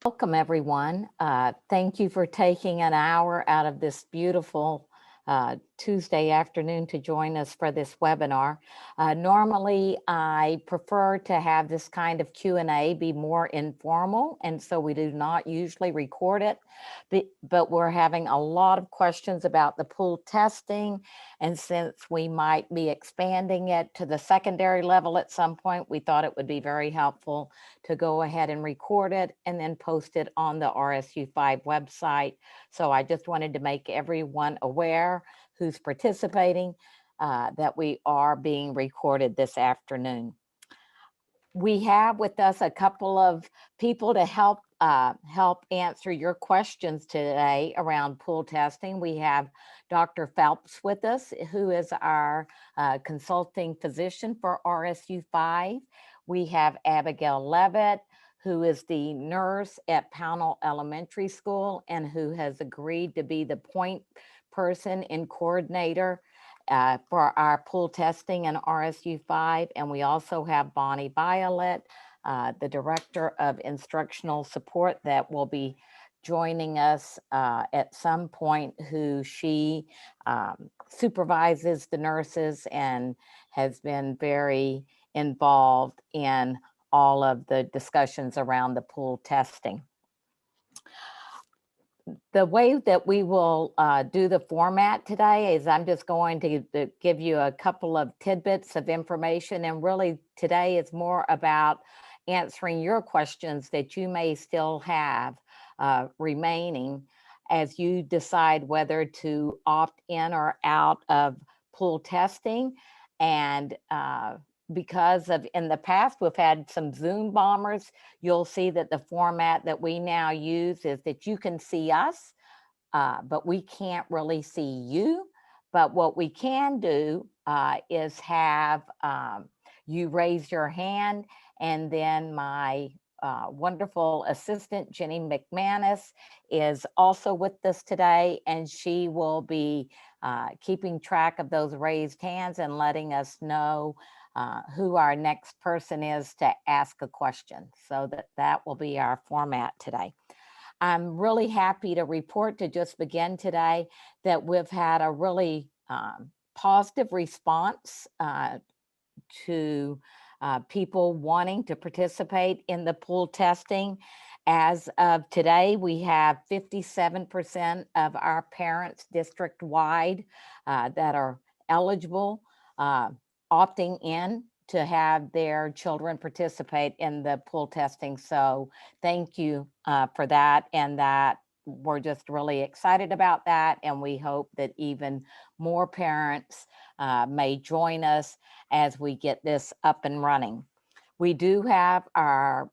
Welcome, everyone. Thank you for taking an hour out of this beautiful Tuesday afternoon to join us for this webinar. Normally, I prefer to have this kind of Q&A be more informal, and so we do not usually record it, but we're having a lot of questions about the pool testing, and since we might be expanding it to the secondary level at some point, we thought it would be very helpful to go ahead and record it and then post it on the RSU5 website. So I just wanted to make everyone aware who's participating that we are being recorded this afternoon. We have with us a couple of people to help answer your questions today around pool testing. We have Dr. Phelps with us, who is our consulting physician for RSU5. We have Abigail Levitt, who is the nurse at Pownell Elementary School and who has agreed to be the point person and coordinator for our pool testing in RSU5. And we also have Bonnie Violet, the Director of Instructional Support, that will be joining us at some point, who she supervises the nurses and has been very involved in all of the discussions around the pool testing. The way that we will do the format today is I'm just going to give you a couple of tidbits of information, and really today it's more about answering your questions that you may still have remaining as you decide whether to opt in or out of pool testing. And because of in the past we've had some Zoom bombers, you'll see that the format that we now use is that you can see us, but we can't really see you. But what we can do is have you raise your hand, and then my wonderful assistant, Jenny McManus, is also with us today, and she will be keeping track of those raised hands and letting us know who our next person is to ask a question. So that will be our format today. I'm really happy to report, to just begin today, that we've had a really positive response to people wanting to participate in the pool testing. As of today, we have 57% of our parents district-wide that are eligible, opting in to have their children participate in the pool testing. So thank you for that, and that we're just really excited about that, and we hope that even more parents may join us as we get this up and running. We do have our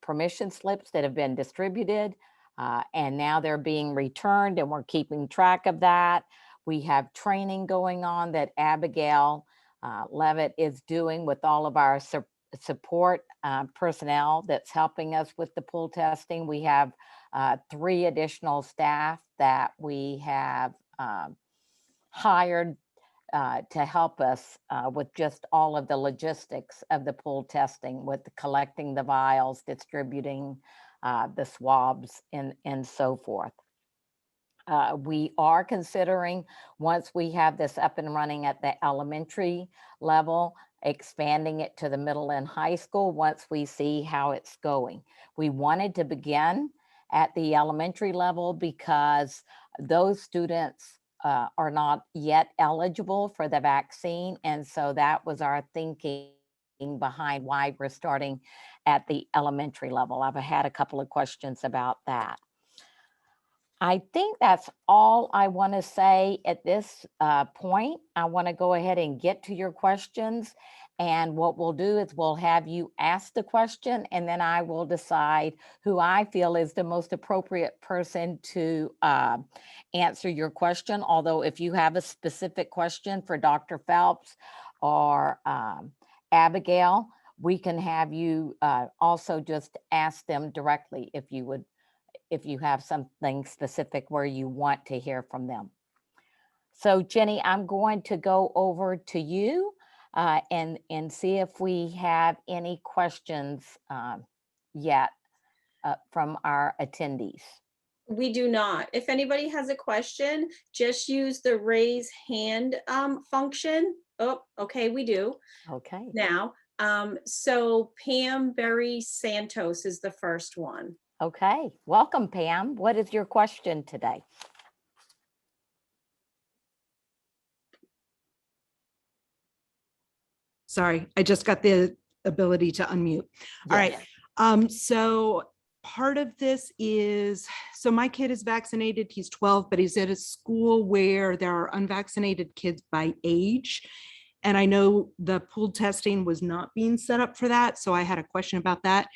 permission slips that have been distributed, and now they're being returned, and we're keeping track of that. We have training going on that Abigail Levitt is doing with all of our support personnel that's helping us with the pool testing. We have 3 additional staff that we have hired to help us with just all of the logistics of the pool testing, with collecting the vials, distributing the swabs, and so forth. We are considering, once we have this up and running at the elementary level, expanding it to the middle and high school once we see how it's going. We wanted to begin at the elementary level because those students are not yet eligible for the vaccine. And so that was our thinking behind why we're starting at the elementary level. I've had a couple of questions about that. I think that's all I want to say at this point. I want to go ahead and get to your questions. And what we'll do is we'll have you ask the question, and then I will decide who I feel is the most appropriate person to answer your question. Although if you have a specific question for Dr. Phelps or Abigail, we can have you also just ask them directly if you would, if you have something specific where you want to hear from them. So Jenny, I'm going to go over to you and see if we have any questions yet from our attendees? We do not. If anybody has a question, just use the raise hand function. Oh, okay, we do Okay. now. So Pam Berry Santos is the first one. Okay. Welcome, Pam. What is your question today? Sorry, I just got the ability to unmute. All right. So part of this is, so my kid is vaccinated. He's 12, but he's at a school where there are unvaccinated kids by age. And I know the pooled testing was not being set up for that. So I had a question about that.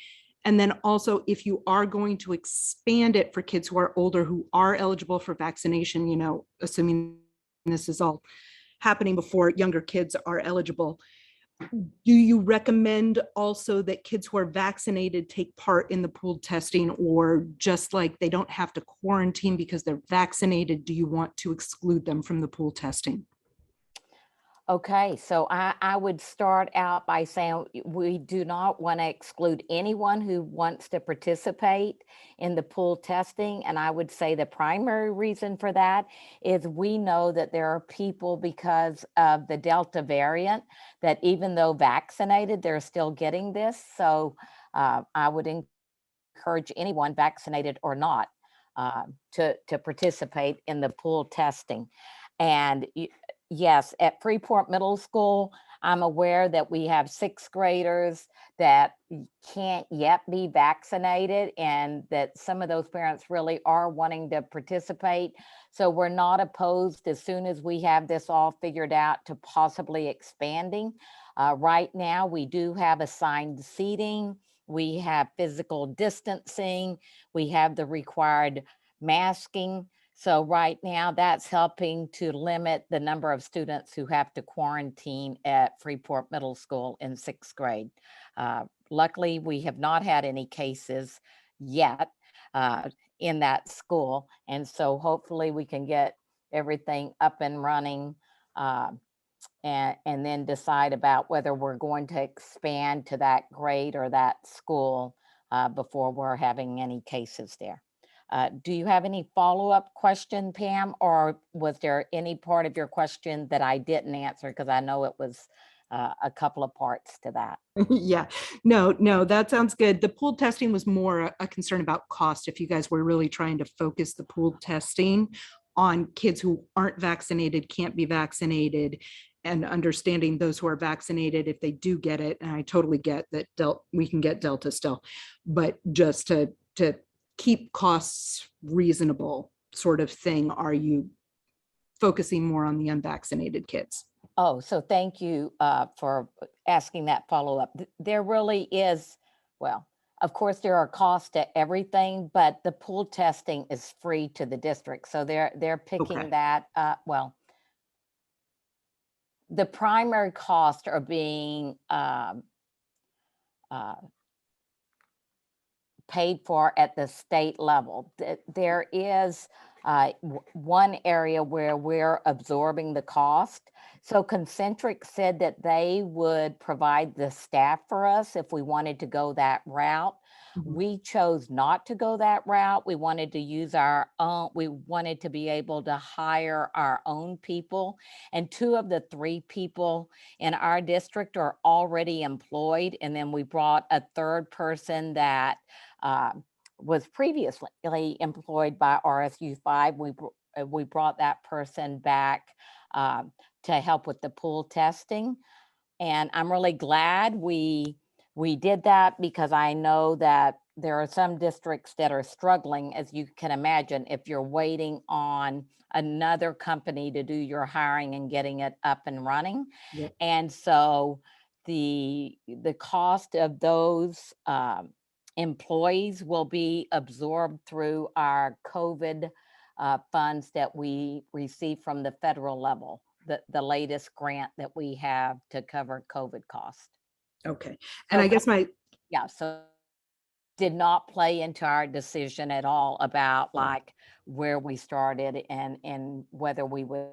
And then also, if you are going to expand it for kids who are older, who are eligible for vaccination, you know, assuming this is all happening before younger kids are eligible, do you recommend also that kids who are vaccinated take part in the pooled testing, or just like they don't have to quarantine because they're vaccinated, do you want to exclude them from the pool testing? Okay, so I would start out by saying we do not want to exclude anyone who wants to participate in the pool testing. And I would say the primary reason for that is we know that there are people, because of the Delta variant, that even though vaccinated, they're still getting this. So I would encourage anyone, vaccinated or not, to participate in the pool testing. And yes, at Freeport Middle School, I'm aware that we have sixth graders that can't yet be vaccinated, and that some of those parents really are wanting to participate. So we're not opposed, as soon as we have this all figured out, to possibly expanding. Right now, we do have assigned seating, we have physical distancing, we have the required masking. So right now, that's helping to limit the number of students who have to quarantine at Freeport Middle School in sixth grade. Luckily, we have not had any cases yet in that school. And so hopefully we can get everything up and running, and then decide about whether we're going to expand to that grade or that school before we're having any cases there. Do you have any follow-up question, Pam, or was there any part of your question that I didn't answer? Because I know it was a couple of parts to that. Yeah, no, that sounds good. The pool testing was more a concern about cost. If you guys were really trying to focus the pool testing on kids who aren't vaccinated, can't be vaccinated, and understanding those who are vaccinated, if they do get it, and I totally get that we can get Delta still, but just to keep costs reasonable sort of thing, are you focusing more on the unvaccinated kids? Oh, so thank you for asking that follow-up. There really is, well, of course, there are costs to everything, but the pool testing is free to the district. So they're picking Okay. that well, the primary costs are being uh, paid for at the state level. There is one area where we're absorbing the cost. So Concentric said that they would provide the staff for us if we wanted to go that route. Mhm. We chose not to go that route. We wanted to use our own, we wanted to be able to hire our own people. And two of the three people in our district are already employed. And then we brought a third person that uh, was previously employed by RSU 5. We brought that person back uh, to help with the pool testing. And I'm really glad we did that, because I know that there are some districts that are struggling, as you can imagine, if you're waiting on another company to do your hiring and getting it up and running. Yep. And so the cost of those employees will be absorbed through our COVID funds that we receive from the federal level, the latest grant that we have to cover COVID costs. Okay. And So I guess yeah, so did not play into our decision at all about like where we started and whether we would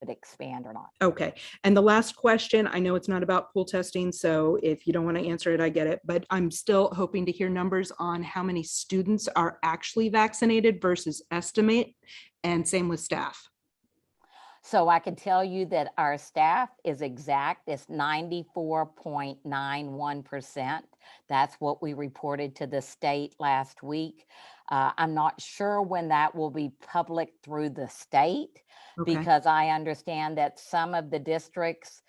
expand or not. Okay. And the last question, I know it's not about pool testing, so if you don't want to answer it, I get it, but I'm still hoping to hear numbers on how many students are actually vaccinated versus estimate, and same with staff. So I can tell you that our staff is exact. It's 94.91%. That's what we reported to the state last week. I'm not sure when that will be public through the state, Okay. because I understand that some of the districts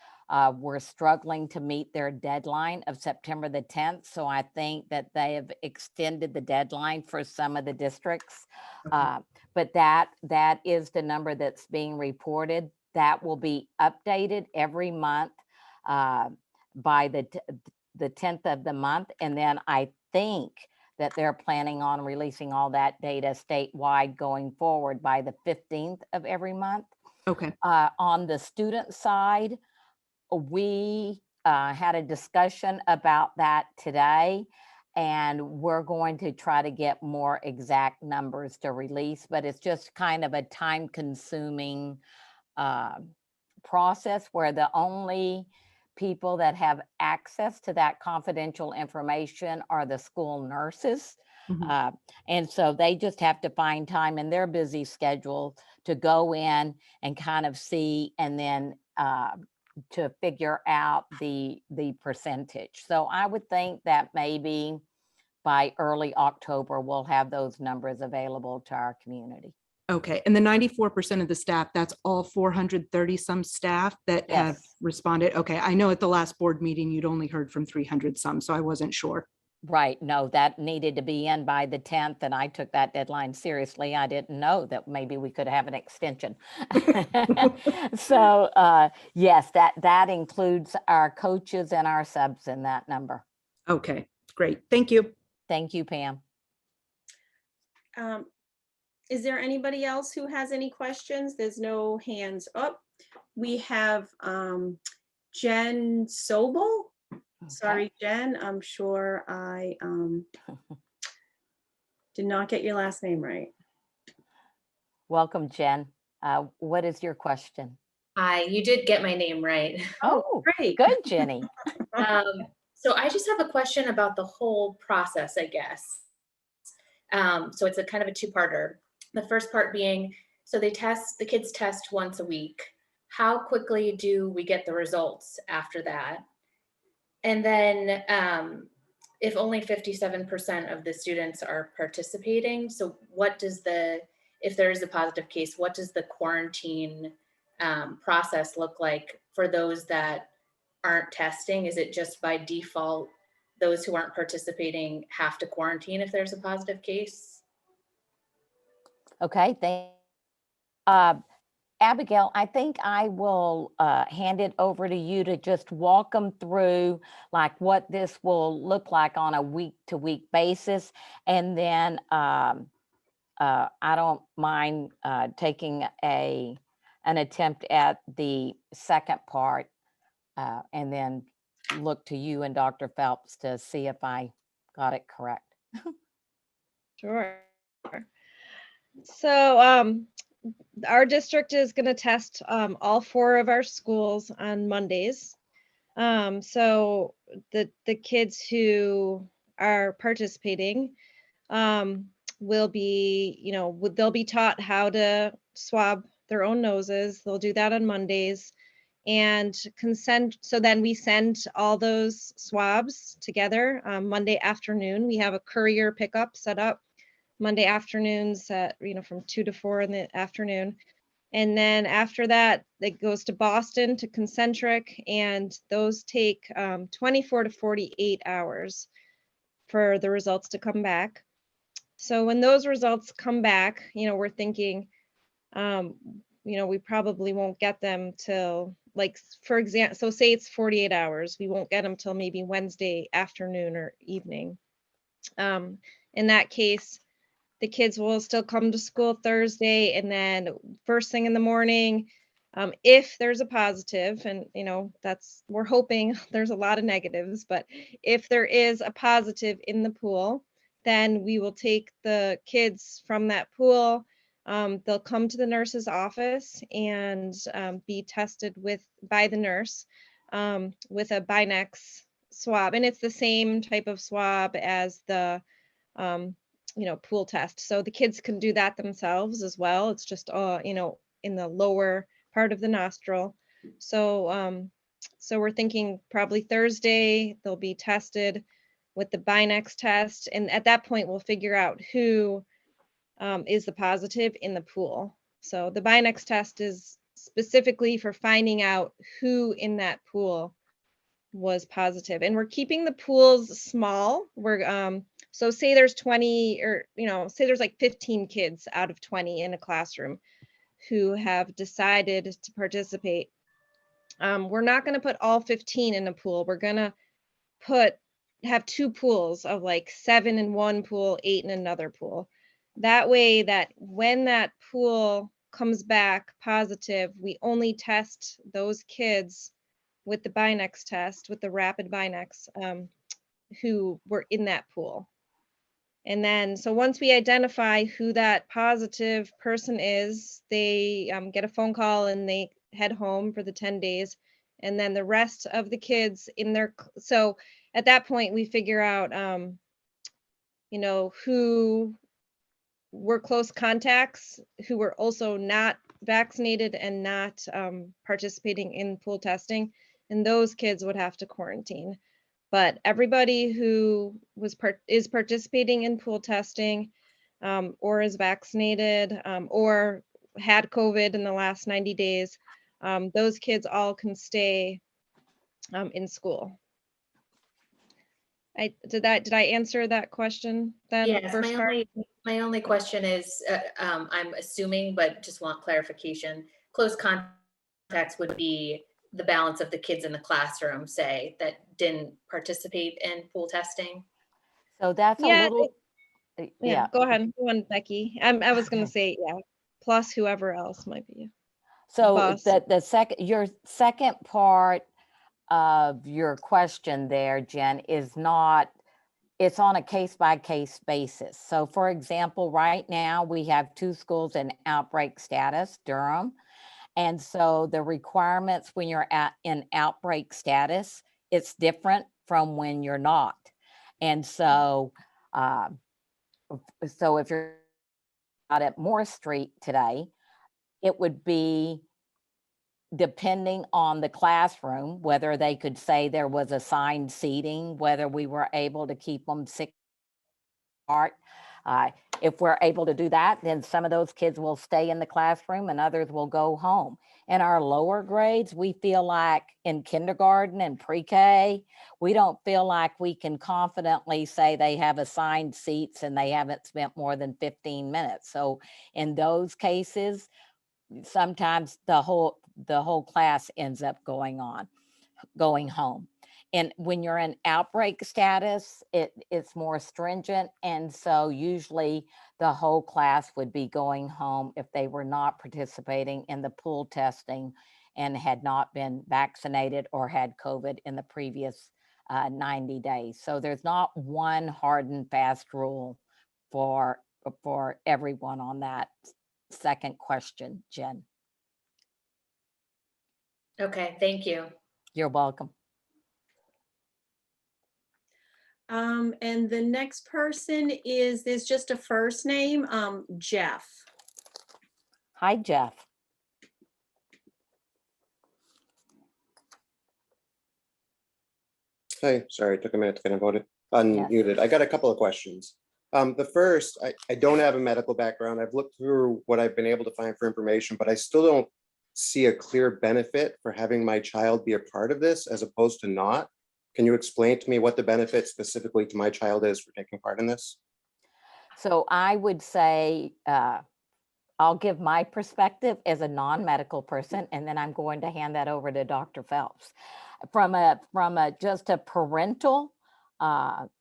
were struggling to meet their deadline of September the 10th. So I think that they have extended the deadline for some of the districts. Okay. But that is the number that's being reported. That will be updated every month by the 10th of the month. And then I think that they're planning on releasing all that data statewide going forward by the 15th of every month. Okay. On the student side, we had a discussion about that today, and we're going to try to get more exact numbers to release, but it's just kind of a time consuming process where the only people that have access to that confidential information are the school nurses. Mhm. And so they just have to find time in their busy schedule to go in and kind of see, and then to figure out the percentage. So I would think that maybe by early October, we'll have those numbers available to our community. Okay. And the 94% of the staff, that's all 430 some staff that have Yes. responded. Okay. I know at the last board meeting, you'd only heard from 300 some, so I wasn't sure. Right. No, that needed to be in by the 10th, and I took that deadline seriously. I didn't know that maybe we could have an extension. So yes, that includes our coaches and our subs in that number. Okay, great. Thank you. Thank you, Pam. Is there anybody else who has any questions? There's no hands up. We have Jen Sobel. Sorry, Jen, I'm sure I did not get your last name right. Welcome, Jen. What is your question? Hi, you did get my name right. Oh, great. Good, Jenny. So I just have a question about the whole process, I guess. So it's a kind of a two-parter. The first part being, so the kids test once a week. How quickly do we get the results after that? And then if only 57% of the students are participating, so if there is a positive case, what does the quarantine process look like for those that aren't testing? Is it just by default, those who aren't participating have to quarantine if there's a positive case? Okay, Abigail, I think I will hand it over to you to just walk them through like what this will look like on a week-to-week basis. And then I don't mind taking an attempt at the second part and then look to you and Dr. Phelps to see if I got it correct. Sure. So our district is going to test all 4 of our schools on Mondays. So the kids who are participating will be, they'll be taught how to swab their own noses. They'll do that on Mondays and consent. So then we send all those swabs together Monday afternoon. We have a courier pickup set up Monday afternoons at, from 2 to 4 in the afternoon. And then after that, it goes to Boston to Concentric, and those take 24 to 48 hours for the results to come back. So when those results come back, we're thinking, we probably won't get them till, like, for example, so say it's 48 hours, we won't get them till maybe Wednesday afternoon or evening. In that case, the kids will still come to school Thursday, and then first thing in the morning, if there's a positive, and we're hoping there's a lot of negatives, but if there is a positive in the pool, then we will take the kids from that pool They'll come to the nurse's office and be tested by the nurse with a Binax swab, and it's the same type of swab as the pool test. So the kids can do that themselves as well. It's just in the lower part of the nostril. So so we're thinking probably Thursday they'll be tested with the Binax test, and at that point we'll figure out who is the positive in the pool. So the Binax test is specifically for finding out who in that pool was positive, and we're keeping the pools small. We're so say there's 20, or say there's like 15 kids out of 20 in a classroom who have decided to participate. We're not going to put all 15 in a pool. We're going to have two pools of like 7 in one pool, 8 in another pool. That way that when that pool comes back positive, we only test those kids with the Binax test, with the rapid Binax, who were in that pool. And then, so once we identify who that positive person is, they get a phone call and they head home for the 10 days. And then the rest of the kids so at that point we figure out, who were close contacts, who were also not vaccinated and not participating in pool testing. And those kids would have to quarantine. But everybody who is participating in pool testing, or is vaccinated, or had COVID in the last 90 days, those kids all can stay in school. Did I answer that question then? Yes, First part? my only question is, I'm assuming, but just want clarification. Close contacts would be the balance of the kids in the classroom, say, that didn't participate in pool testing. So that's a Yeah, little, yeah. Go ahead, Becky. I was gonna say, yeah, plus whoever else might be. So Bus. your second part of your question there, Jen, is not, it's on a case-by-case basis. So for example, right now we have 2 schools in outbreak status, Durham. And so the requirements when you're in outbreak status, it's different from when you're not. And so, so if you're out at Moore Street today, it would be depending on the classroom, whether they could say there was assigned seating, whether we were able to keep them 6 apart. If we're able to do that, then some of those kids will stay in the classroom and others will go home. In our lower grades, we feel like in kindergarten and pre-K, we don't feel like we can confidently say they have assigned seats and they haven't spent more than 15 minutes. So in those cases, sometimes the whole class ends up going home. And when you're in outbreak status, it's more stringent. And so usually the whole class would be going home if they were not participating in the pool testing and had not been vaccinated or had COVID in the previous 90 days. So there's not one hard and fast rule for everyone on that second question, Jen. Okay, thank you. You're welcome. And the next person is just a first name, Jeff. Hi, Jeff. Hey, sorry, it took a minute to get unmuted. Unmuted. I got a couple of questions. The first, I don't have a medical background. I've looked through what I've been able to find for information, but I still don't see a clear benefit for having my child be a part of this as opposed to not. Can you explain to me what the benefit specifically to my child is for taking part in this? So I would say, I'll give my perspective as a non-medical person, and then I'm going to hand that over to Dr. Phelps. From just a parental, as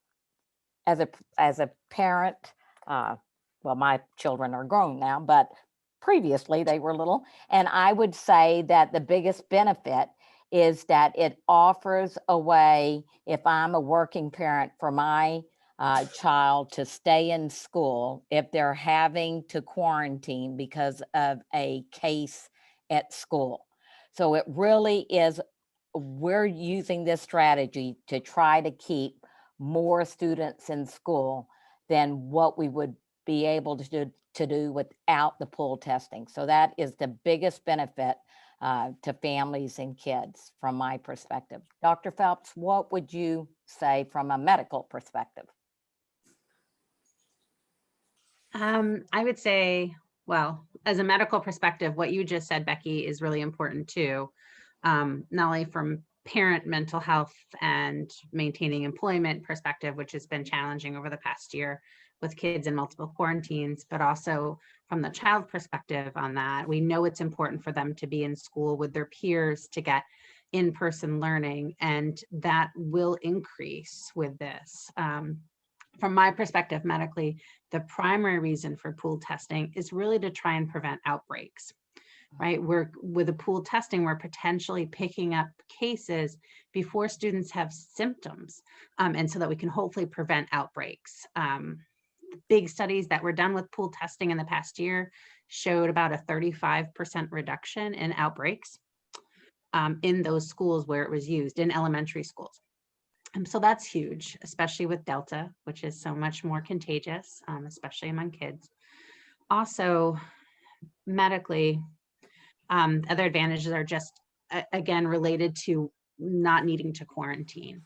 a parent, well, my children are grown now, but previously they were little. And I would say that the biggest benefit is that it offers a way, if I'm a working parent, for my child to stay in school if they're having to quarantine because of a case at school. So it really is, we're using this strategy to try to keep more students in school than what we would be able to do without the pool testing. So that is the biggest benefit to families and kids from my perspective. Dr. Phelps, what would you say from a medical perspective? I would say, well, as a medical perspective, what you just said, Becky, is really important too. Not only from parent mental health and maintaining employment perspective, which has been challenging over the past year with kids in multiple quarantines, but also from the child perspective on that. We know it's important for them to be in school with their peers to get in-person learning, and that will increase with this. From my perspective medically, the primary reason for pool testing is really to try and prevent outbreaks, right? With the pool testing, we're potentially picking up cases before students have symptoms, and so that we can hopefully prevent outbreaks. Big studies that were done with pool testing in the past year showed about a 35% reduction in outbreaks in those schools where it was used, in elementary schools. So that's huge, especially with Delta, which is so much more contagious, especially among kids. Also, medically, other advantages are just, again, related to not needing to quarantine.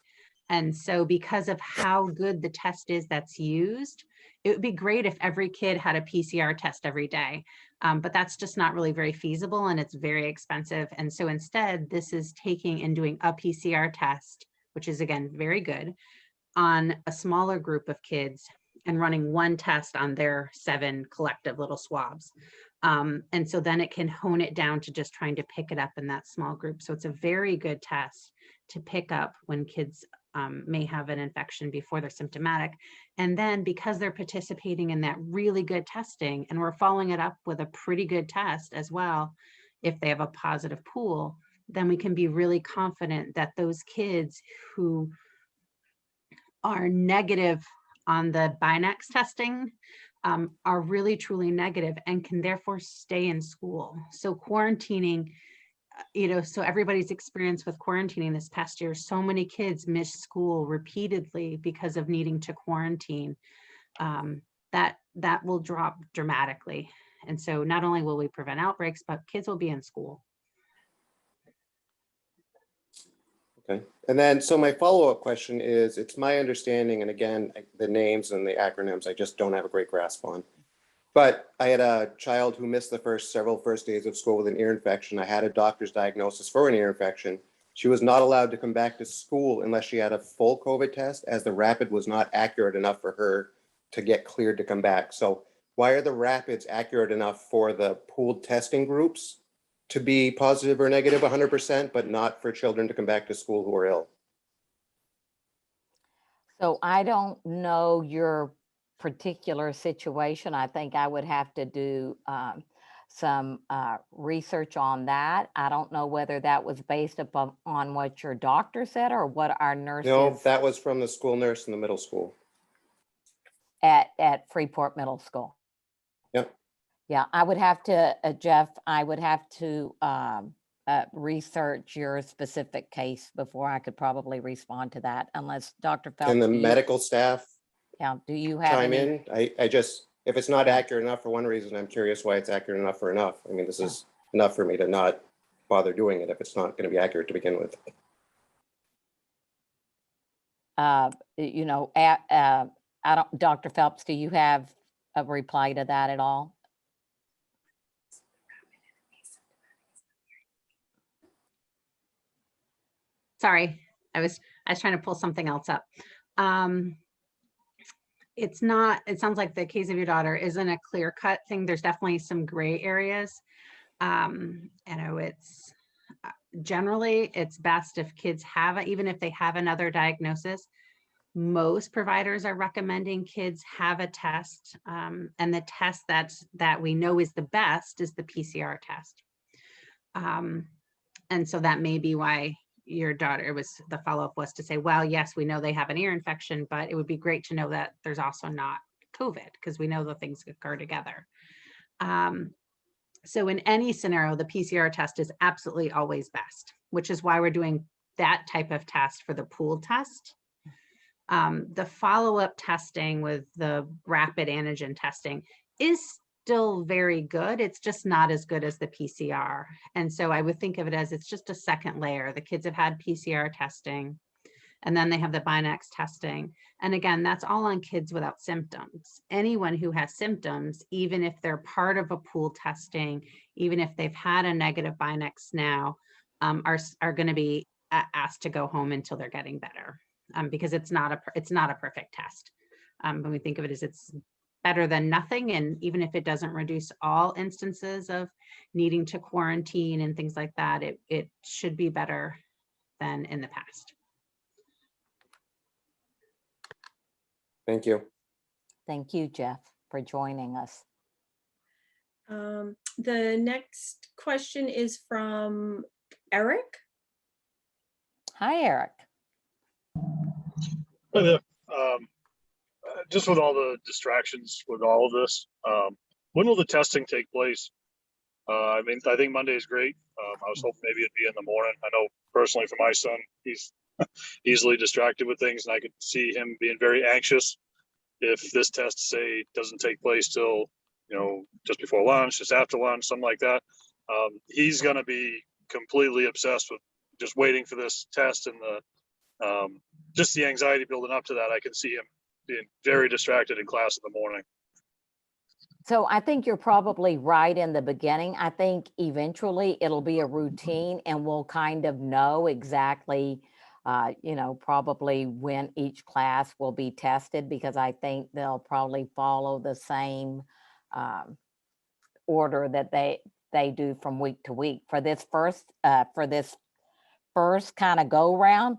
And so because of how good the test is that's used, it would be great if every kid had a PCR test every day, but that's just not really very feasible, and it's very expensive. And so instead, this is taking and doing a PCR test, which is again, very good, on a smaller group of kids and running one test on their 7 collective little swabs. And so then it can hone it down to just trying to pick it up in that small group. So it's a very good test to pick up when kids may have an infection before they're symptomatic. And then because they're participating in that really good testing, and we're following it up with a pretty good test as well, if they have a positive pool, then we can be really confident that those kids who are negative on the Binax testing are really truly negative and can therefore stay in school. So quarantining, so everybody's experience with quarantining this past year, so many kids missed school repeatedly because of needing to quarantine. That will drop dramatically. And so not only will we prevent outbreaks, but kids will be in school. Okay, and then, so my follow-up question is, it's my understanding, and again, the names and the acronyms, I just don't have a great grasp on. But I had a child who missed the several first days of school with an ear infection. I had a doctor's diagnosis for an ear infection. She was not allowed to come back to school unless she had a full COVID test, as the rapid was not accurate enough for her to get cleared to come back. So why are the rapids accurate enough for the pooled testing groups to be positive or negative 100%, but not for children to come back to school who are ill? So I don't know your particular situation. I think I would have to do some research on that. I don't know whether that was based upon on what your doctor said or what our nurses. No, that was from the school nurse in the middle school. At Freeport Middle School. Yep. Yeah, I would have to, Jeff, I would have to research your specific case before I could probably respond to that, unless Dr. Phelps. And the medical staff do you have chime any? in? I just, if it's not accurate enough for one reason, I'm curious why it's accurate enough for enough. I mean, this is enough for me to not bother doing it if it's not going to be accurate to begin with. I don't, Dr. Phelps, do you have a reply to that at all? Sorry, I was trying to pull something else up. It sounds like the case of your daughter isn't a clear-cut thing. There's definitely some gray areas. It's generally, it's best if kids have, even if they have another diagnosis, most providers are recommending kids have a test, and the test that we know is the best is the PCR test. And so that may be why your daughter, it was, the follow-up was to say, well, yes, we know they have an ear infection, but it would be great to know that there's also not COVID, because we know the things occur together. So in any scenario, the PCR test is absolutely always best, which is why we're doing that type of test for the pool test. The follow-up testing with the rapid antigen testing is still very good. It's just not as good as the PCR. And so I would think of it as it's just a second layer. The kids have had PCR testing, and then they have the Binax testing. And again, that's all on kids without symptoms. Anyone who has symptoms, even if they're part of a pool testing, even if they've had a negative Binax now, are going to be asked to go home until they're getting better, because it's not a perfect test. When we think of it as it's better than nothing, and even if it doesn't reduce all instances of needing to quarantine and things like that, it should be better than in the past. Thank you. Thank you, Jeff, for joining us. The next question is from Eric. Hi, Eric. Hi there. Just with all the distractions with all of this, when will the testing take place? I mean, I think Monday is great. I was hoping maybe it'd be in the morning. I know personally for my son, he's easily distracted with things, and I could see him being very anxious if this test, say, doesn't take place till, you know, just before lunch, just after lunch, something like that. He's going to be completely obsessed with just waiting for this test, and the just the anxiety building up to that. I can see him being very distracted in class in the morning. So I think you're probably right in the beginning. I think eventually it'll be a routine, and we'll kind of know exactly, you know, probably when each class will be tested, because I think they'll probably follow the same order that they do from week to week. For this first kind of go round,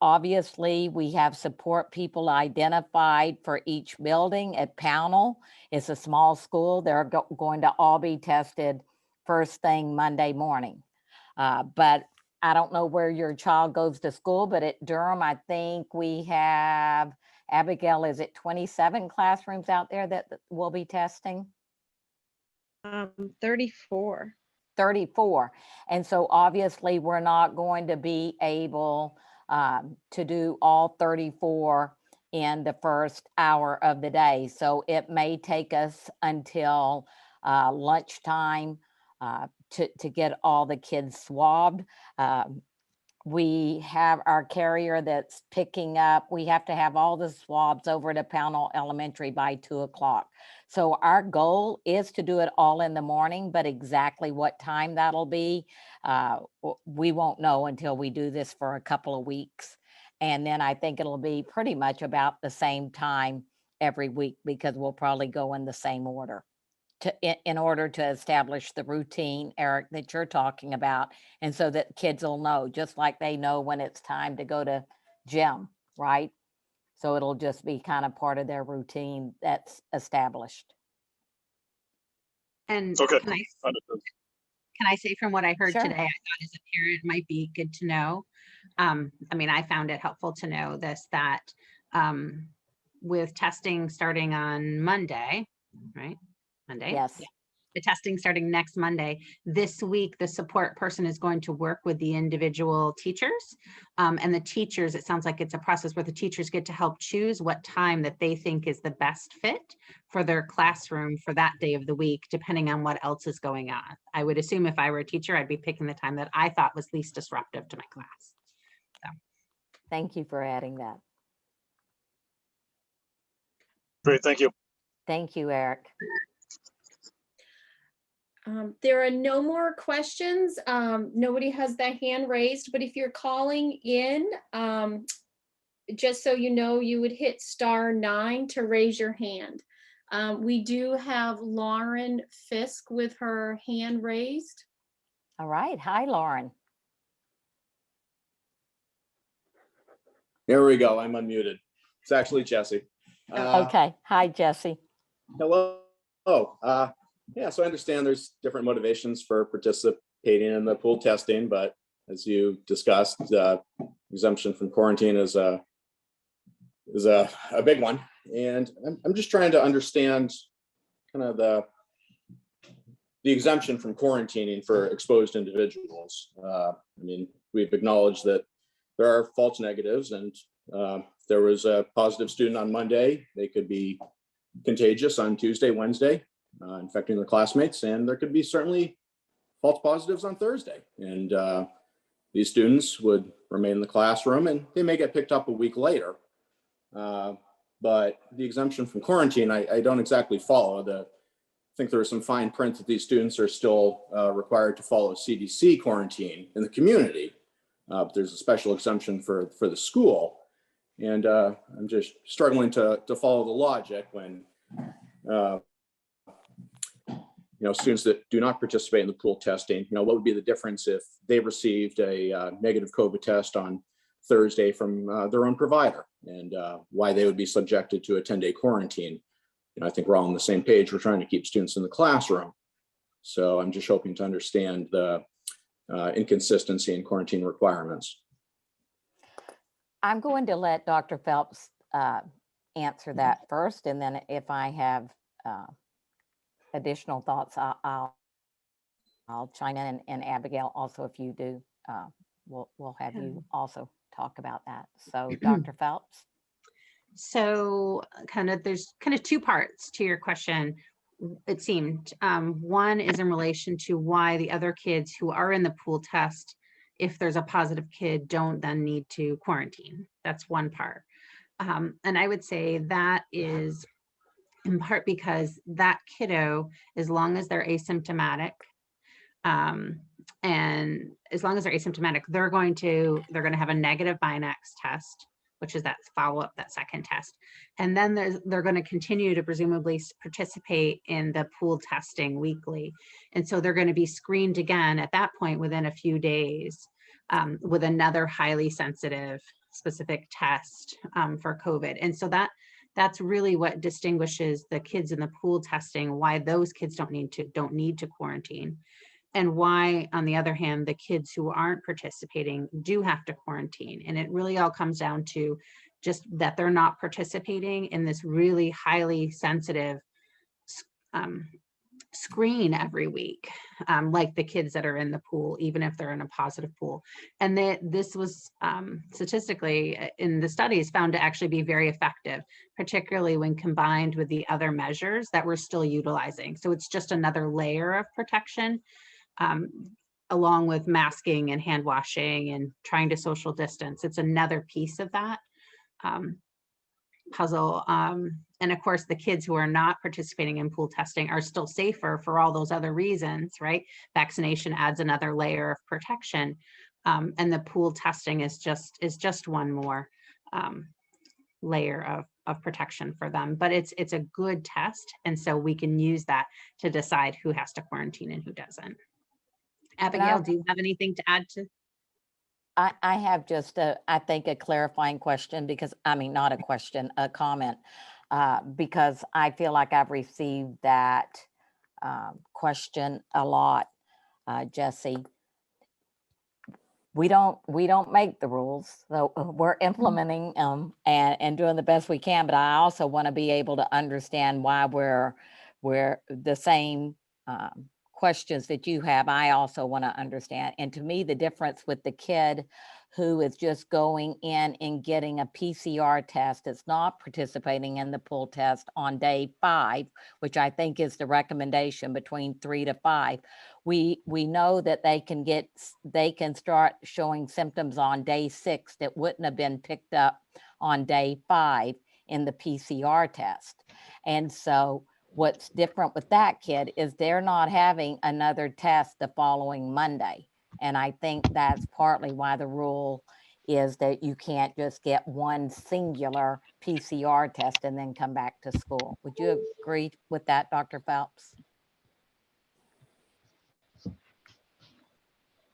obviously, we have support people identified for each building. At Pownell, it's a small school. They're going to all be tested first thing Monday morning. But I don't know where your child goes to school, but at Durham, I think we have, Abigail, is it 27 classrooms out there that will be testing? 34. 34. And so obviously we're not going to be able to do all 34 in the first hour of the day. So it may take us until lunchtime to get all the kids swabbed. We have our carrier that's picking up. We have to have all the swabs over to Pownell Elementary by 2 o'clock. So our goal is to do it all in the morning, but exactly what time that'll be, we won't know until we do this for a couple of weeks. And then I think it'll be pretty much about the same time every week, because we'll probably go in the same order in order to establish the routine, Eric, that you're talking about. And so that kids will know, just like they know when it's time to go to gym, right? So it'll just be kind of part of their routine that's established. And Okay. can Understood. I say from what I heard Sure. today, I thought as a parent might be good to know. I mean, I found it helpful to know this, that with testing starting on Monday, right? Monday? Yes. Yeah. The testing starting next Monday. This week, the support person is going to work with the individual teachers. And the teachers, it sounds like it's a process where the teachers get to help choose what time that they think is the best fit for their classroom for that day of the week, depending on what else is going on. I would assume if I were a teacher, I'd be picking the time that I thought was least disruptive to my class. So. Thank you for adding that. Great, thank you. Thank you, Eric. There are no more questions. Nobody has their hand raised, but if you're calling in, just so you know, you would hit *9 to raise your hand. We do have Lauren Fisk with her hand raised. All right. Hi, Lauren. There we go. I'm unmuted. It's actually Jesse. Okay. Hi, Jesse. Hello. Yeah, so I understand there's different motivations for participating in the pool testing, but as you discussed, exemption from quarantine is a big one. And I'm just trying to understand kind of the exemption from quarantining for exposed individuals. I mean, we've acknowledged that there are false negatives, and there was a positive student on Monday. They could be contagious on Tuesday, Wednesday, infecting their classmates, and there could be certainly false positives on Thursday. And these students would remain in the classroom, and they may get picked up a week later. But the exemption from quarantine, I don't exactly follow. I think there was some fine print that these students are still required to follow CDC quarantine in the community. But there's a special exemption for the school. And I'm just struggling to follow the logic when students that do not participate in the pool testing, what would be the difference if they received a negative COVID test on Thursday from their own provider, and why they would be subjected to a 10-day quarantine. I think we're all on the same page. We're trying to keep students in the classroom. So I'm just hoping to understand the inconsistency in quarantine requirements. I'm going to let Dr. Phelps answer that first, and then if I have additional thoughts, I'll chime in, and Abigail also, if you do, we'll have you also talk about that. So Dr. Phelps. So there's kind of two parts to your question, it seemed. One is in relation to why the other kids who are in the pool test, if there's a positive kid, don't then need to quarantine. That's one part. And I would say that is in part because that kiddo, as long as they're asymptomatic, and as long as they're asymptomatic, they're going to have a negative Binax test, which is that follow-up, that second test. And then they're going to continue to presumably participate in the pool testing weekly. And so they're going to be screened again at that point within a few days with another highly sensitive specific test for COVID. And so that's really what distinguishes the kids in the pool testing, why those kids don't need to quarantine. And why, on the other hand, the kids who aren't participating do have to quarantine. And it really all comes down to just that they're not participating in this really highly sensitive screen every week, like the kids that are in the pool, even if they're in a positive pool. And this was statistically in the studies found to actually be very effective, particularly when combined with the other measures that we're still utilizing. So it's just another layer of protection. Along with masking and hand washing and trying to social distance. It's another piece of that puzzle. And of course, the kids who are not participating in pool testing are still safer for all those other reasons, right? Vaccination adds another layer of protection. And the pool testing is just one more layer of protection for them. But it's a good test. And so we can use that to decide who has to quarantine and who doesn't. Abigail, do you have anything to add to? I have just I think a clarifying question, because not a question, a comment, because I feel like I've received that question a lot, Jesse. We don't make the rules, so we're implementing them and doing the best we can. But I also want to be able to understand why we're the same questions that you have. I also want to understand. And to me, the difference with the kid who is just going in and getting a PCR test, that's not participating in the pool test on day 5, which I think is the recommendation, between 3 to 5. We know that they can start showing symptoms on day 6 that wouldn't have been picked up on day 5 in the PCR test. And so what's different with that kid is they're not having another test the following Monday. And I think that's partly why the rule is that you can't just get one singular PCR test and then come back to school. Would you agree with that, Dr. Phelps?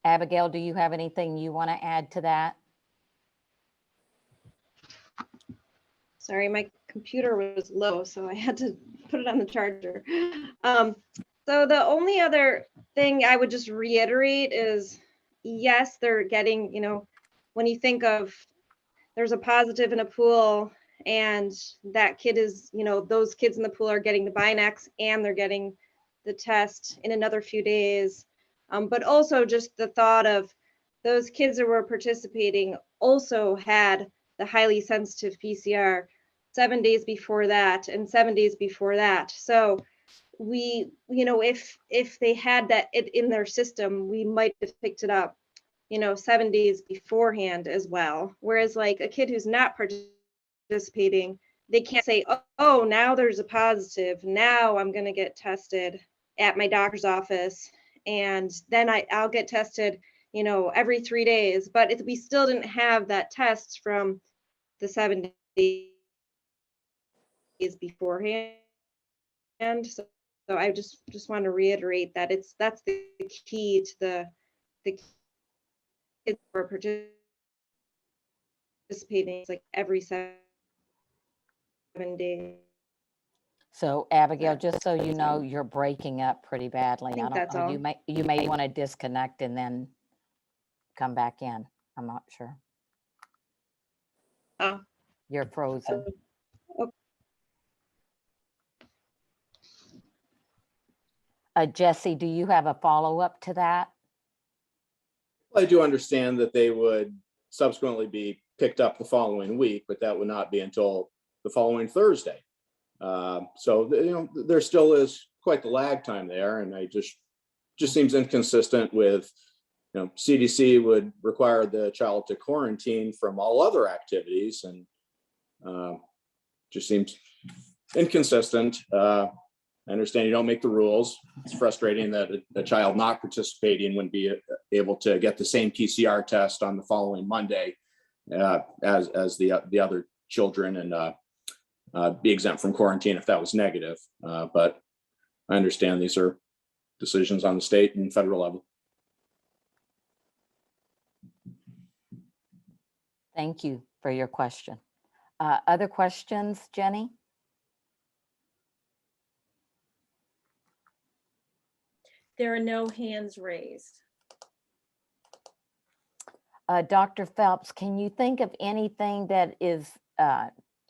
Abigail, do you have anything you want to add to that? Sorry, my computer was low, so I had to put it on the charger. So the only other thing I would just reiterate is yes, they're getting, when you think of there's a positive in a pool and that kid is, those kids in the pool are getting the Binax and they're getting the test in another few days. But also just the thought of those kids that were participating also had the highly sensitive PCR 7 days before that and 7 days before that. So we, if they had that in their system, we might have picked it up 7 days beforehand as well. Whereas like a kid who's not participating, they can't say, oh, now there's a positive. Now I'm going to get tested at my doctor's office. And then I'll get tested, every 3 days. But we still didn't have that test from the 7 days beforehand. So I just want to reiterate that that's the key to the kids who are participating. It's like every 7 days. So Abigail, just so you know, you're breaking up pretty badly. I think that's know, all. you may want to disconnect and then come back in. I'm not sure. Oh. You're frozen. Jesse, do you have a follow-up to that? I do understand that they would subsequently be picked up the following week, but that would not be until the following Thursday. So, there still is quite the lag time there. And I just seems inconsistent with, CDC would require the child to quarantine from all other activities, and just seems inconsistent. I understand you don't make the rules. It's frustrating that a child not participating wouldn't be able to get the same PCR test on the following Monday as the other children, and be exempt from quarantine if that was negative. But I understand these are decisions on the state and federal level. Thank you for your question. Other questions, Jenny? There are no hands raised. Dr. Phelps, can you think of anything that is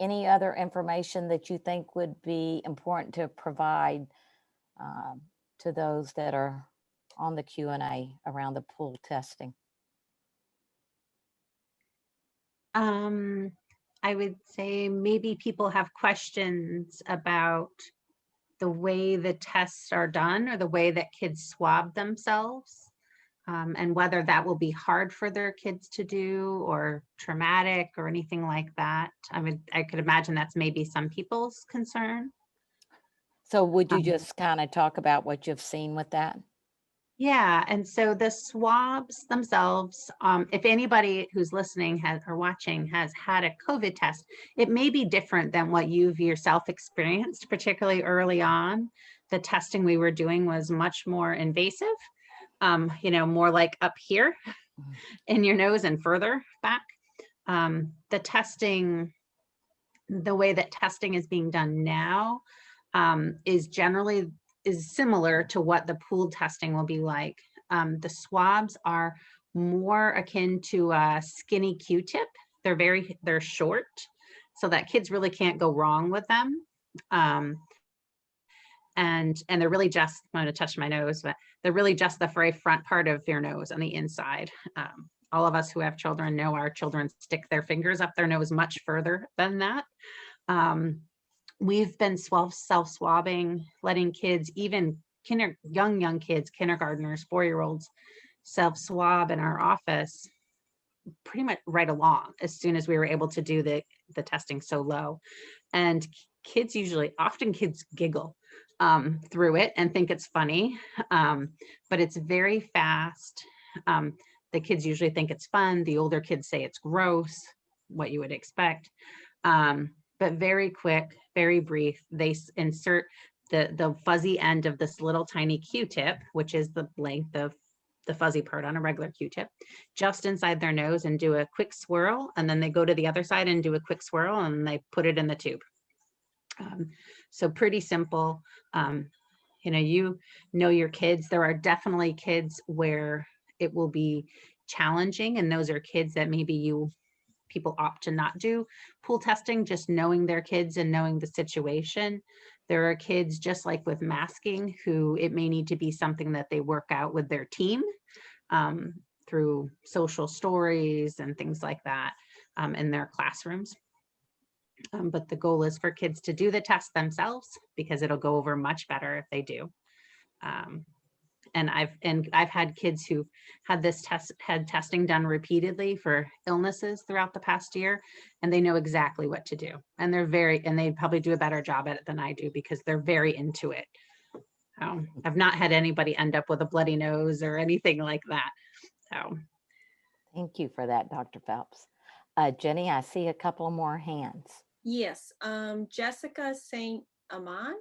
any other information that you think would be important to provide to those that are on the Q&A around the pool testing? I would say maybe people have questions about the way the tests are done or the way that kids swab themselves, and whether that will be hard for their kids to do or traumatic or anything like that. I could imagine that's maybe some people's concern. So would you just kind of talk about what you've seen with that? Yeah, and so the swabs themselves, if anybody who's listening or watching has had a COVID test, it may be different than what you've yourself experienced, particularly early on. The testing we were doing was much more invasive, more like up here in your nose and further back. The way that testing is being done now is similar to what the pooled testing will be like. The swabs are more akin to a skinny Q-tip. They're short, so that kids really can't go wrong with them. And they're really just, I'm going to touch my nose, but they're really just the very front part of your nose on the inside. All of us who have children know our children stick their fingers up their nose much further than that. We've been self-swabbing, letting kids, even young kids, kindergartners, 4-year-olds, self-swab in our office pretty much right along as soon as we were able to do the testing so low. And kids often giggle through it and think it's funny, but it's very fast. The kids usually think it's fun. The older kids say it's gross, what you would expect. But very quick, very brief. They insert the fuzzy end of this little tiny Q-tip, which is the length of the fuzzy part on a regular Q-tip, just inside their nose and do a quick swirl. And then they go to the other side and do a quick swirl and they put it in the tube. So pretty simple. You know your kids. There are definitely kids where it will be challenging. And those are kids that maybe people opt to not do pool testing, just knowing their kids and knowing the situation. There are kids, just like with masking, who it may need to be something that they work out with their team through social stories and things like that in their classrooms. But the goal is for kids to do the test themselves, because it'll go over much better if they do. And I've had kids who had testing done repeatedly for illnesses throughout the past year, and they know exactly what to do. And they probably do a better job at it than I do, because they're very into it. I've not had anybody end up with a bloody nose or anything like that. So Thank you for that, Dr. Phelps. Jenny, I see a couple more hands. Yes, Jessica St. Amand.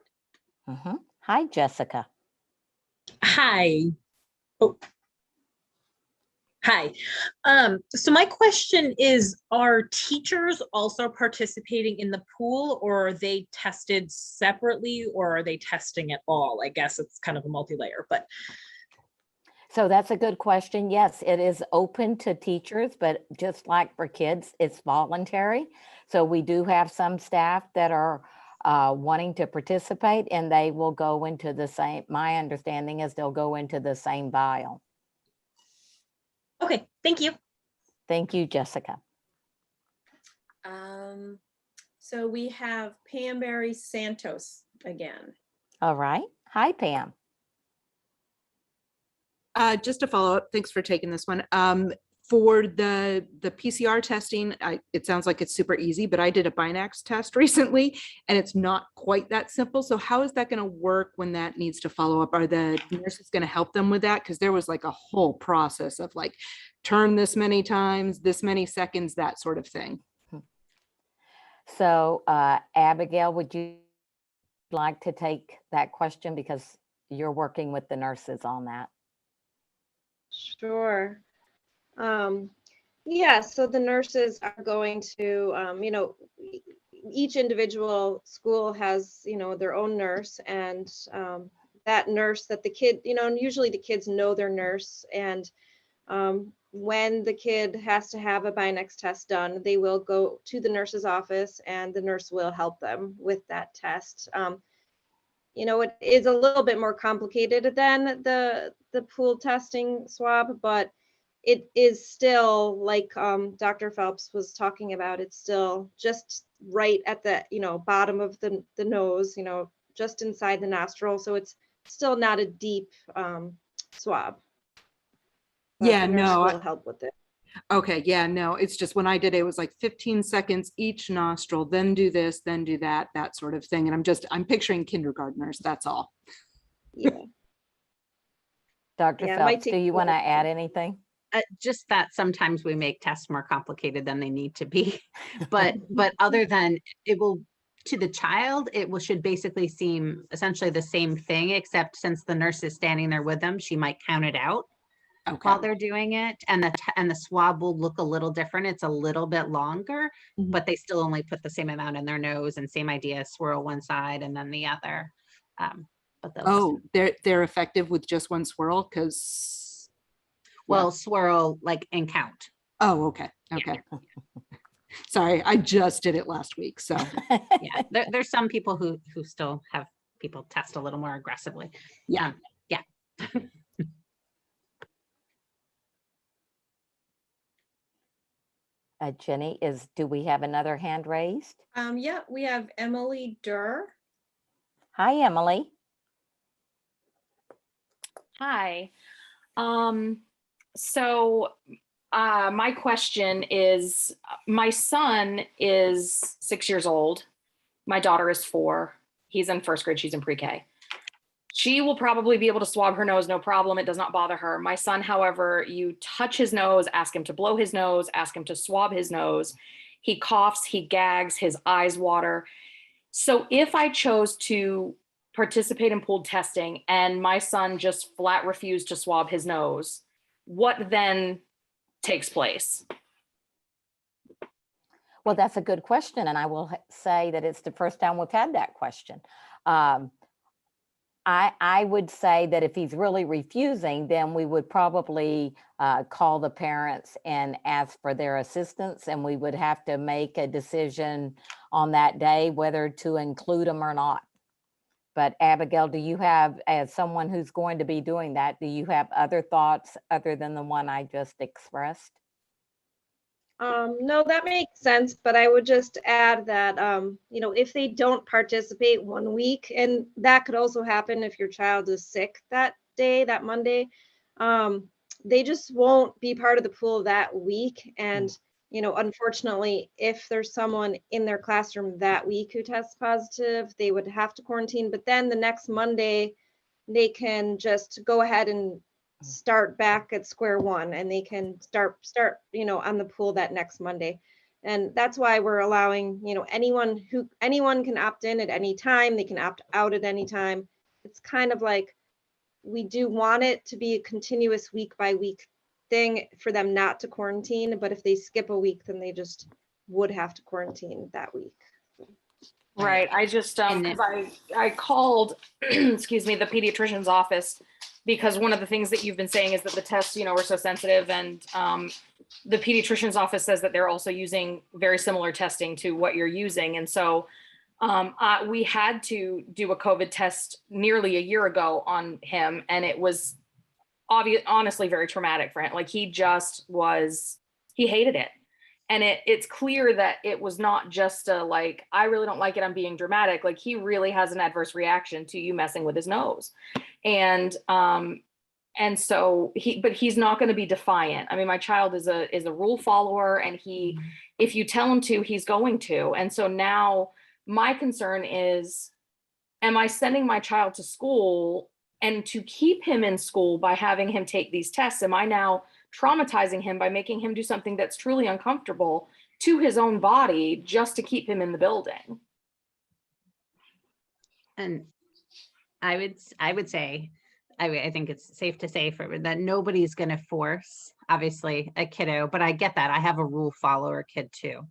Hi, Jessica. Hi. Oh. Hi. So my question is, are teachers also participating in the pool, or are they tested separately, or are they testing at all? I guess it's kind of a multi-layer, but. So that's a good question. Yes, it is open to teachers, but just like for kids, it's voluntary. So we do have some staff that are wanting to participate, and they will go into the same, my understanding is they'll go into the same vial. Okay, thank you. Thank you, Jessica. So we have Pam Berry Santos again. All right. Hi, Pam. Just to follow up, thanks for taking this one. For the PCR testing, it sounds like it's super easy, but I did a Binax test recently, and it's not quite that simple. So how is that going to work when that needs to follow up? Are the nurses going to help them with that? Because there was like a whole process of like, turn this many times, this many seconds, that sort of thing. So Abigail, would you like to take that question, because you're working with the nurses on that? Sure. Yeah, so the nurses are going to, each individual school has, their own nurse, and that nurse that the kid, and usually the kids know their nurse, and when the kid has to have a Binax test done, they will go to the nurse's office, and the nurse will help them with that test. It is a little bit more complicated than the pool testing swab, but it is still, like Dr. Phelps was talking about, it's still just right at the bottom of the nose, just inside the nostril. So it's still not a deep swab. But Yeah, the nurse no. will help with it. Okay, yeah, no, it's just when I did it, it was like 15 seconds each nostril, then do this, then do that, that sort of thing. And I'm picturing kindergartners, that's all. Yeah. Dr. Yeah, it might Phelps, do take you a want to little add anything? Just that sometimes we make tests more complicated than they need to be. But other than it will, to the child, should basically seem essentially the same thing, except since the nurse is standing there with them, she might count it out while they're doing it. And the swab will look a little different. It's a little bit longer, but they still only put the same amount in their nose, and same idea, swirl one side and then the other. But they're effective with just one swirl, because swirl like and count. Oh, okay. Sorry, I just did it last week, so. Yeah, there's some people who still have people test a little more aggressively. Yeah. Jenny, do we have another hand raised? Yeah, we have Emily Durr. Hi, Emily. Hi. My question is, my son is 6 years old. My daughter is 4. He's in first grade. She's in pre-K. She will probably be able to swab her nose, no problem. It does not bother her. My son, however, you touch his nose, ask him to blow his nose, ask him to swab his nose. He coughs, he gags, his eyes water. So if I chose to participate in pooled testing and my son just flat refused to swab his nose, what then takes place? Well, that's a good question. And I will say that it's the first time we've had that question. I would say that if he's really refusing, then we would probably call the parents and ask for their assistance, and we would have to make a decision on that day whether to include them or not. But Abigail, do you have, as someone who's going to be doing that, do you have other thoughts other than the one I just expressed? No, that makes sense, but I would just add that, if they don't participate 1 week, and that could also happen if your child is sick that day, that Monday, they just won't be part of the pool that week. And, unfortunately, if there's someone in their classroom that week who tests positive, they would have to quarantine. But then the next Monday, they can just go ahead and start back at square one, and they can start on the pool that next Monday. And that's why we're allowing, anyone can opt in at any time, they can opt out at any time. It's kind of like, we do want it to be a continuous week by week thing for them not to quarantine, but if they skip a week, then they just would have to quarantine that week. Right. I just, And because I called, excuse me, the pediatrician's office, because one of the things that you've been saying is that the tests, are so sensitive, and the pediatrician's office says that they're also using very similar testing to what you're using. And so we had to do a COVID test nearly a year ago on him, and it was honestly very traumatic for him. Like, he hated it. And it's clear that it was not just I really don't like it, I'm being dramatic. Like, he really has an adverse reaction to you messing with his nose. And so he's not going to be defiant. I mean, my child is a rule follower, and if you tell him to, he's going to. And so now my concern is, am I sending my child to school, and to keep him in school by having him take these tests? Am I now traumatizing him by making him do something that's truly uncomfortable to his own body just to keep him in the building? And I would say, I think it's safe to say that nobody's going to force, obviously, a kiddo, but I get that. I have a rule follower kid too.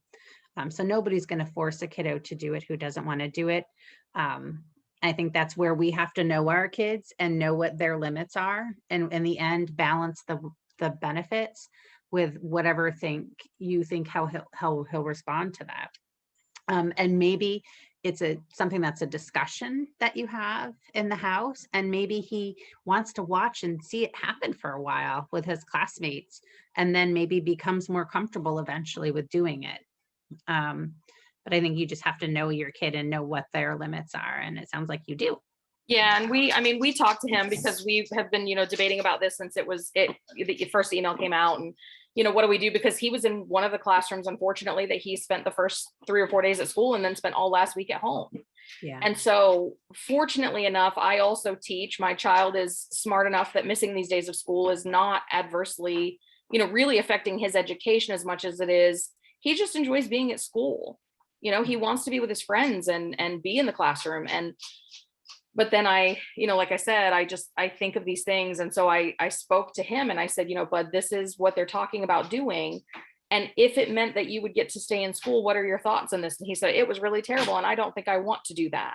So nobody's going to force a kiddo to do it who doesn't want to do it. I think that's where we have to know our kids and know what their limits are, and in the end, balance the benefits with whatever you think how he'll respond to that. And maybe it's something that's a discussion that you have in the house, and maybe he wants to watch and see it happen for a while with his classmates, and then maybe becomes more comfortable eventually with doing it. But I think you just have to know your kid and know what their limits are, and it sounds like you do. Yeah, and we talked to him because we have been, debating about this since the first email came out, and what do we do? Because he was in one of the classrooms, unfortunately, that he spent the first 3 or 4 days at school and then spent all last week at home. Yeah. And so fortunately enough, I also teach. My child is smart enough that missing these days of school is not adversely, really affecting his education as much as it is. He just enjoys being at school. He wants to be with his friends and be in the classroom. But then like I said, I think of these things. And so I spoke to him and I said, Bud, this is what they're talking about doing. And if it meant that you would get to stay in school, what are your thoughts on this? And he said, it was really terrible, and I don't think I want to do that.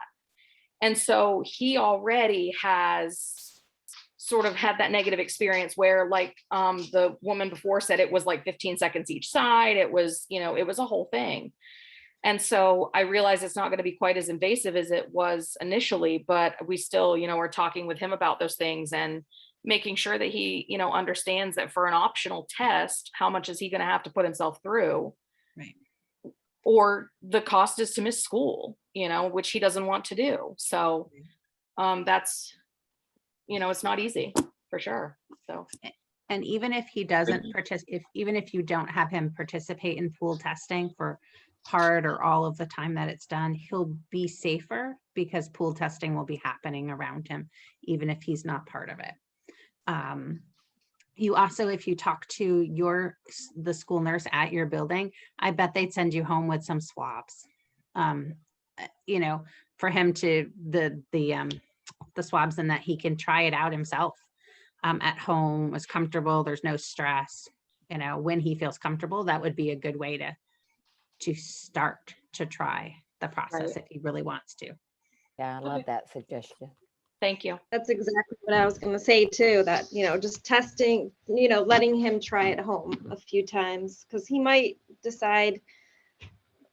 And so he already has sort of had that negative experience where, like the woman before said, it was like 15 seconds each side. It was a whole thing. And so I realize it's not going to be quite as invasive as it was initially, but we still, are talking with him about those things and making sure that he, understands that for an optional test, how much is he going to have to put himself through? Right. Or the cost is to miss school, which he doesn't want to do. So that's, it's not easy for sure. So. And even if he doesn't even if you don't have him participate in pool testing for part or all of the time that it's done, he'll be safer because pool testing will be happening around him, even if he's not part of it. You also, if you talk to the school nurse at your building, I bet they'd send you home with some swabs, for him to the swabs, and that he can try it out himself at home, is comfortable, there's no stress, when he feels comfortable. That would be a good way to start to try the process, right, if he really wants to. Yeah, I love that suggestion. Thank you. That's exactly what I was going to say too, that, just testing, letting him try at home a few times, because he might decide,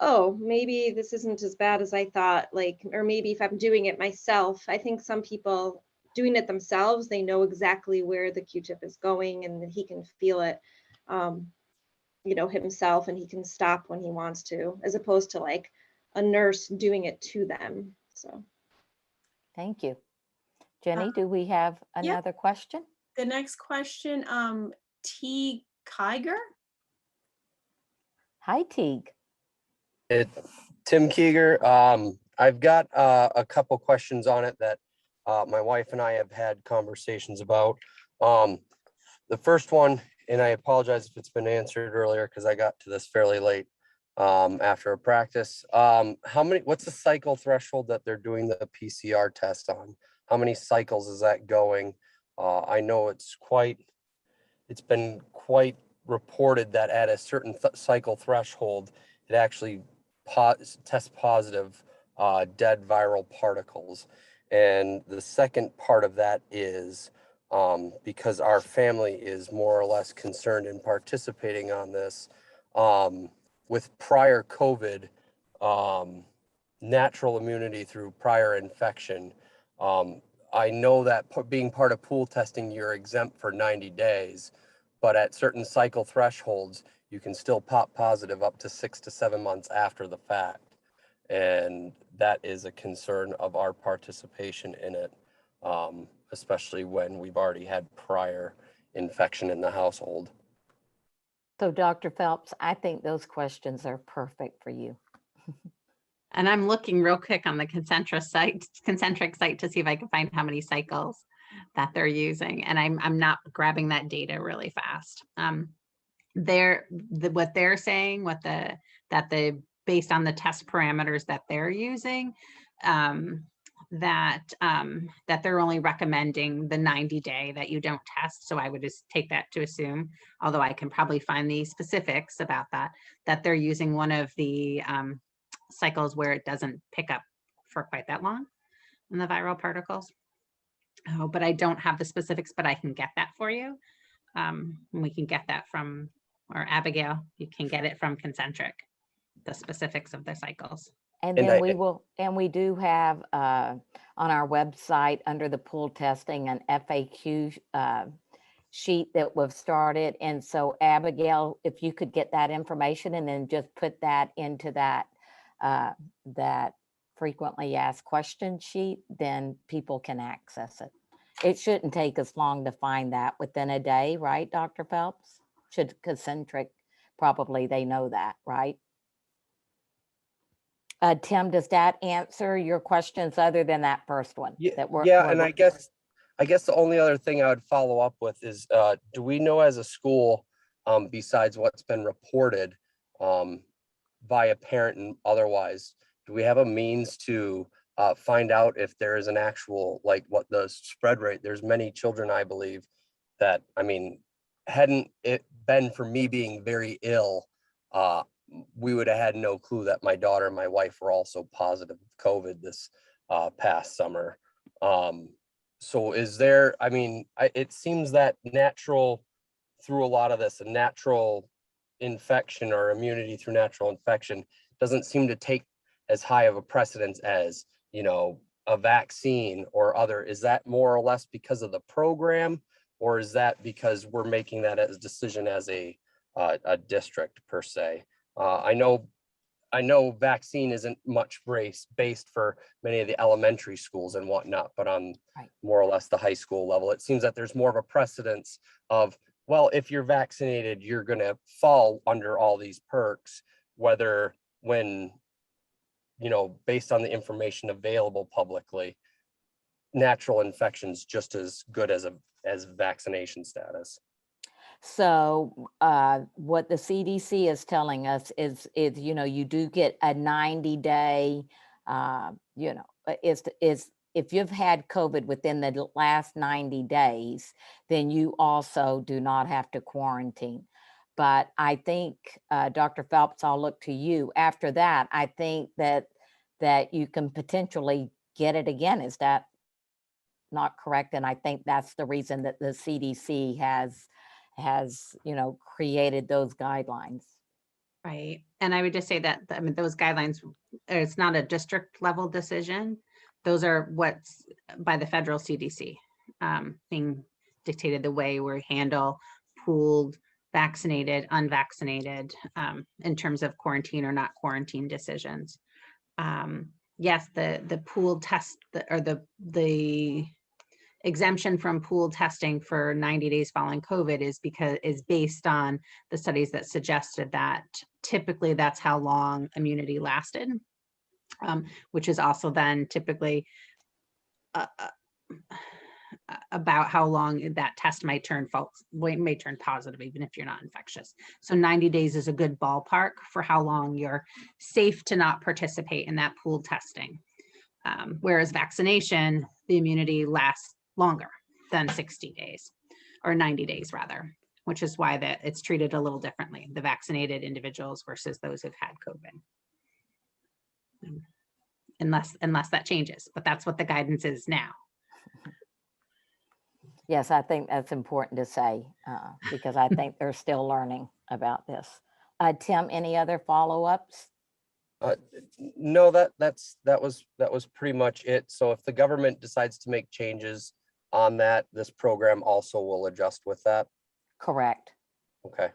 oh, maybe this isn't as bad as I thought, or maybe if I'm doing it myself. I think some people doing it themselves, they know exactly where the Q-tip is going and he can feel it, himself, and he can stop when he wants to, as opposed to like a nurse doing it to them. So. Thank you. Jenny, do we have yeah. another question? The next question, T. Kiger. Hi, Teague. Tim Keeger. I've got a couple questions on it that my wife and I have had conversations about. The first one, and I apologize if it's been answered earlier because I got to this fairly late after a practice. What's the cycle threshold that they're doing the PCR test on? How many cycles is that going? I know it's been quite reported that at a certain cycle threshold, it actually tests positive dead viral particles. And the second part of that is because our family is more or less concerned in participating on this with prior COVID, natural immunity through prior infection. I know that being part of pool testing, you're exempt for 90 days, but at certain cycle thresholds, you can still pop positive up to 6 to 7 months after the fact. And that is a concern of our participation in it, especially when we've already had prior infection in the household. So Dr. Phelps, I think those questions are perfect for you. And I'm looking real quick on the concentric site to see if I can find how many cycles that they're using. And I'm not grabbing that data really fast. What they're saying, based on the test parameters that they're using, that they're only recommending the 90-day that you don't test. So I would just take that to assume, although I can probably find the specifics about that they're using one of the cycles where it doesn't pick up for quite that long in the viral particles. Oh, but I don't have the specifics, but I can get that for you. We can get that from, or Abigail, you can get it from Concentric, the specifics of the cycles. And then we do have on our website under the pool testing an FAQ sheet that we've started. And so Abigail, if you could get that information and then just put that into that frequently asked question sheet, then people can access it. It shouldn't take us long to find that within a day, right, Dr. Phelps? Should Concentric, probably they know that, right? Tim, does that answer your questions other than that first one? And I guess the only other thing I would follow up with is, do we know as a school, besides what's been reported via parent and otherwise, do we have a means to find out if there is an actual, like what the spread rate? There's many children, I believe, that, I mean, hadn't it been for me being very ill, we would have had no clue that my daughter and my wife were also positive with COVID this past summer. So is there, I mean, it seems that natural, through a lot of this, a natural infection or immunity through natural infection doesn't seem to take as high of a precedence as, a vaccine or other. Is that more or less because of the program, or is that because we're making that as a decision as a district per se? I know vaccine isn't much based for many of the elementary schools and whatnot, but on more or less the high school level, it seems that there's more of a precedence of, well, if you're vaccinated, you're going to fall under all these perks, whether when, based on the information available publicly, natural infections just as good as vaccination status. So what the CDC is telling us is you do get a 90-day, is if you've had COVID within the last 90 days, then you also do not have to quarantine. But I think, Dr. Phelps, I'll look to you. After that, I think that you can potentially get it again. Is that not correct. And I think that's the reason that the CDC has, created those guidelines. Right. And I would just say that, I mean, those guidelines, it's not a district level decision. Those are what's by the federal CDC being dictated the way we handle pooled, vaccinated, unvaccinated in terms of quarantine or not quarantine decisions. Yes, the pooled test or the exemption from pooled testing for 90 days following COVID is based on the studies that suggested that typically that's how long immunity lasted, which is also then typically about how long that test might turn false, may turn positive, even if you're not infectious. So 90 days is a good ballpark for how long you're safe to not participate in that pooled testing. Whereas vaccination, the immunity lasts longer than 60 days or 90 days rather, which is why it's treated a little differently, the vaccinated individuals versus those who've had COVID. Unless that changes, but that's what the guidance is now. Yes, I think that's important to say because I think they're still learning about this. Tim, any other follow-ups? No, that was pretty much it. So if the government decides to make changes on that, this program also will adjust with that. Correct. Okay.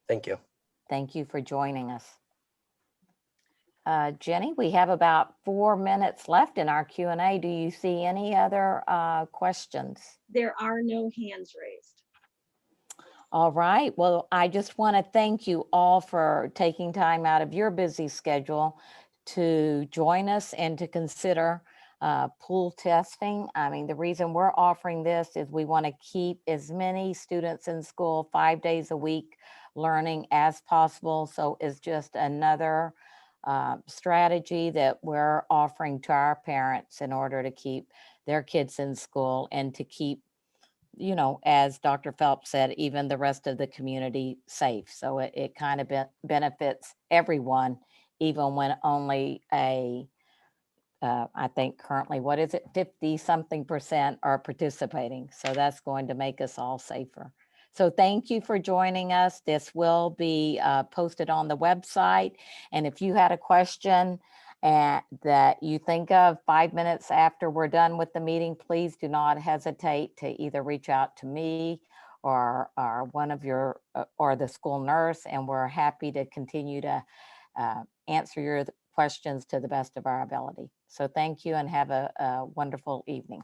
Thank you. Thank you for joining us. Jenny, we have about 4 minutes left in our Q&A. Do you see any other questions? There are no hands raised. All right. Well, I just want to thank you all for taking time out of your busy schedule to join us and to consider pool testing. I mean, the reason we're offering this is we want to keep as many students in school 5 days a week learning as possible. So it's just another strategy that we're offering to our parents in order to keep their kids in school and to keep, as Dr. Phelps said, even the rest of the community safe. So it kind of benefits everyone, even when only I think currently, 50-something% are participating. So that's going to make us all safer. So thank you for joining us. This will be posted on the website. And if you had a question that you think of 5 minutes after we're done with the meeting, please do not hesitate to either reach out to me or one of your or the school nurse. And we're happy to continue to answer your questions to the best of our ability. So thank you and have a wonderful evening.